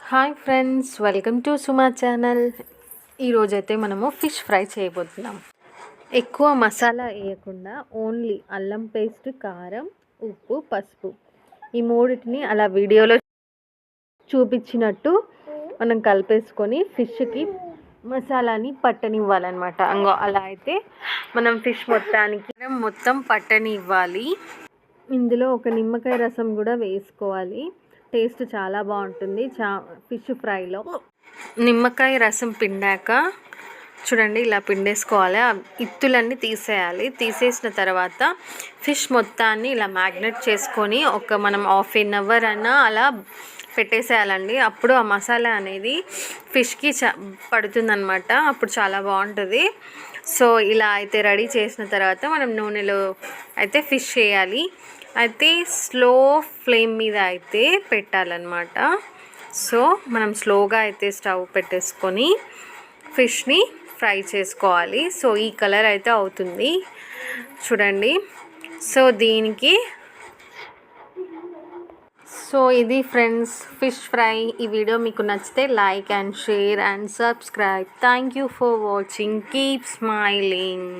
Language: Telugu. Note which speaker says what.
Speaker 1: Hi friends, welcome to Suma channel. ఈరోజైతే మనము ఫిష్ ఫ్రై చేయబోతున్నాం. ఎక్కువ మసాలా వేయకుండా ఓన్లీ అల్లం పేస్ట్, కారం, ఉప్పు, పసుపు ఈ మూడింటిని అలా వీడియోలో చూపించినట్టు మనం కలిపేసుకొని ఫిష్కి మసాలాని పట్టనివ్వాలన్నమాట. అలా అయితే మనం ఫిష్ మొత్తం పట్టనివ్వాలి. ఇందులో ఒక నిమ్మకాయ రసం కూడా వేసుకోవాలి. టేస్ట్ చాలా బాగుంటుంది ఫిష్ ఫ్రైలో. నిమ్మకాయ రసం పిండాక చూడండి, ఇలా పిండేసుకోవాలి. ఆ ఇత్తులన్నీ తీసేయాలి. తీసేసిన తర్వాత ఫిష్ మొత్తాన్ని ఇలా మ్యాగ్నెట్ చేసుకొని మనం ½ అవర్ అయినా అలా పెట్టేసేయాలండి. అప్పుడు ఆ మసాలా అనేది ఫిష్కి పడుతుందన్నమాట. అప్పుడు చాలా బాగుంటుంది. సో ఇలా అయితే రెడీ చేసిన తర్వాత మనం నూనెలో అయితే ఫిష్ వేయాలి. అయితే స్లో ఫ్లేమ్ మీద అయితే పెట్టాలన్నమాట. సో మనం స్లోగా అయితే స్టవ్ పెట్టేసుకొని ఫిష్ని ఫ్రై చేసుకోవాలి. సో ఈ కలర్ అయితే అవుతుంది చూడండి. సో ఇది ఫ్రెండ్స్ ఫిష్ ఫ్రై. ఈ వీడియో మీకు నచ్చితే like and share and subscribe. Thank you for watching. Keep smiling.